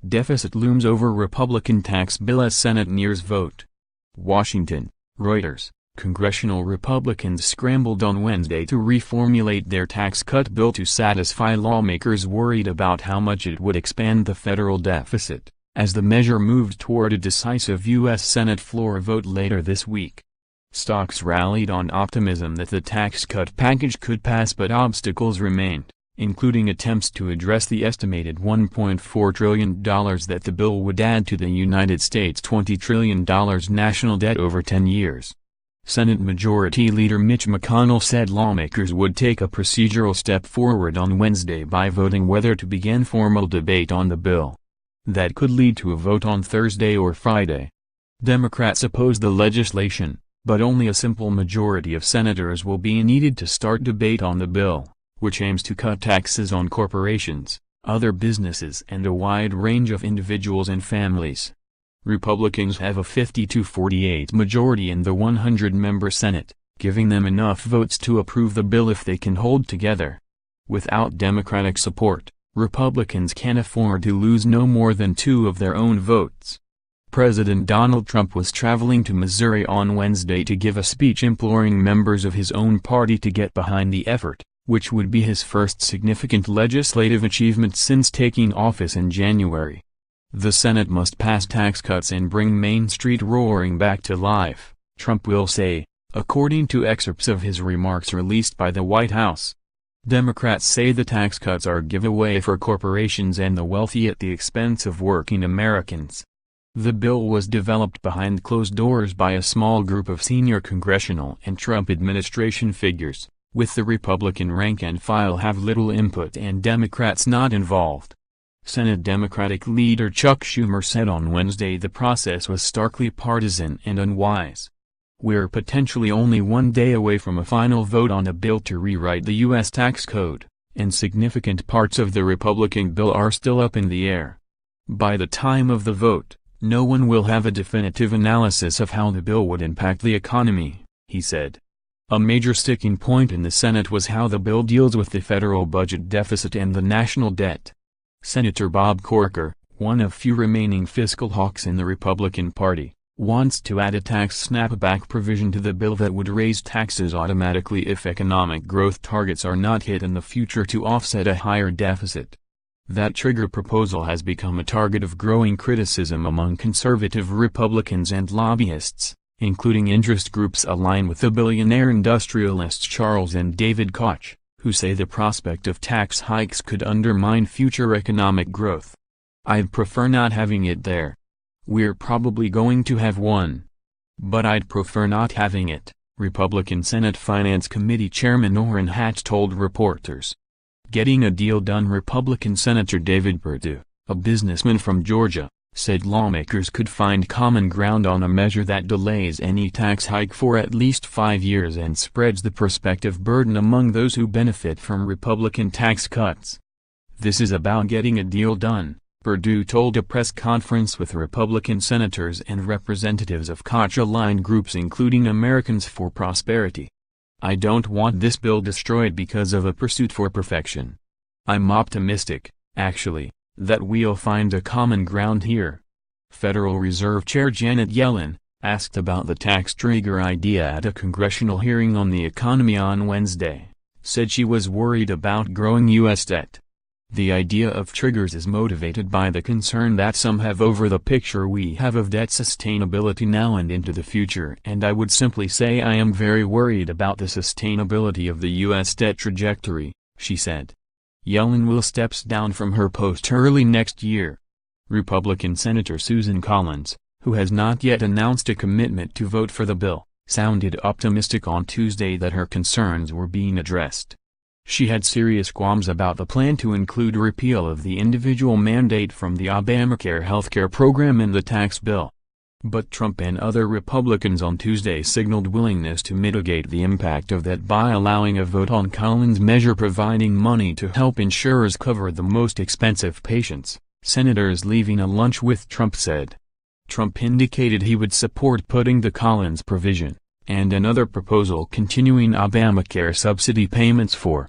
Deficit looms over Republican tax bill as Senate nears vote. Washington, Reuters. Congressional Republicans scrambled on Wednesday to reformulate their tax cut bill to satisfy lawmakers worried about how much it would expand the federal deficit, as the measure moved toward a decisive U.S. Senate floor vote later this week. Stocks rallied on optimism that the tax cut package could pass, but obstacles remained, including attempts to address the estimated $1.4 trillion that the bill would add to the United States' $20 trillion national debt over 10 years. Senate Majority Leader Mitch McConnell said lawmakers would take a procedural step forward on Wednesday by voting whether to begin formal debate on the bill. That could lead to a vote on Thursday or Friday. Democrats oppose the legislation, but only a simple majority of senators will be needed to start debate on the bill, which aims to cut taxes on corporations, other businesses and a wide range of individuals and families. Republicans have a 50-48 majority in the 100-member Senate, giving them enough votes to approve the bill if they can hold together. Without Democratic support, Republicans can afford to lose no more than 2 of their own votes. President Donald Trump was traveling to Missouri on Wednesday to give a speech imploring members of his own party to get behind the effort, which would be his first significant legislative achievement since taking office in January. The Senate must pass tax cuts and bring Main Street roaring back to life, Trump will say, according to excerpts of his remarks released by the White House. Democrats say the tax cuts are a giveaway for corporations and the wealthy at the expense of working Americans. The bill was developed behind closed doors by a small group of senior congressional and Trump administration figures, with the Republican rank and file have little input and Democrats not involved. Senate Democratic leader Chuck Schumer said on Wednesday the process was starkly partisan and unwise. We're potentially only one day away from a final vote on a bill to rewrite the U.S. tax code, and significant parts of the Republican bill are still up in the air. By the time of the vote, no one will have a definitive analysis of how the bill would impact the economy, he said. A major sticking point in the Senate was how the bill deals with the federal budget deficit and the national debt. Senator Bob Corker, one of few remaining fiscal hawks in the Republican Party, wants to add a tax snapback provision to the bill that would raise taxes automatically if economic growth targets are not hit in the future to offset a higher deficit. That trigger proposal has become a target of growing criticism among conservative Republicans and lobbyists, including interest groups aligned with the billionaire industrialists Charles and David Koch, who say the prospect of tax hikes could undermine future economic growth. I'd prefer not having it there. We're probably going to have one. But I'd prefer not having it, Republican Senate Finance Committee Chairman Orrin Hatch told reporters. Getting a deal done. Republican Senator David Perdue, a businessman from Georgia, said lawmakers could find common ground on a measure that delays any tax hike for at least 5 years and spreads the prospective burden among those who benefit from Republican tax cuts. This is about getting a deal done, Perdue told a press conference with Republican senators and representatives of Koch-aligned groups including Americans for Prosperity. I don't want this bill destroyed because of a pursuit for perfection. I'm optimistic, actually, that we'll find a common ground here. Federal Reserve Chair Janet Yellen, asked about the tax trigger idea at a congressional hearing on the economy on Wednesday, said she was worried about growing U.S. debt. The idea of triggers is motivated by the concern that some have over the picture we have of debt sustainability now and into the future, and I would simply say I am very worried about the sustainability of the U.S. debt trajectory, she said. Yellen will step down from her post early next year. Republican Senator Susan Collins, who has not yet announced a commitment to vote for the bill, sounded optimistic on Tuesday that her concerns were being addressed. She had serious qualms about the plan to include repeal of the individual mandate from the Obamacare healthcare program in the tax bill. But Trump and other Republicans on Tuesday signaled willingness to mitigate the impact of that by allowing a vote on Collins' measure providing money to help insurers cover the most expensive patients, senators leaving a lunch with Trump said. Trump indicated he would support putting the Collins provision, and another proposal continuing Obamacare subsidy payments for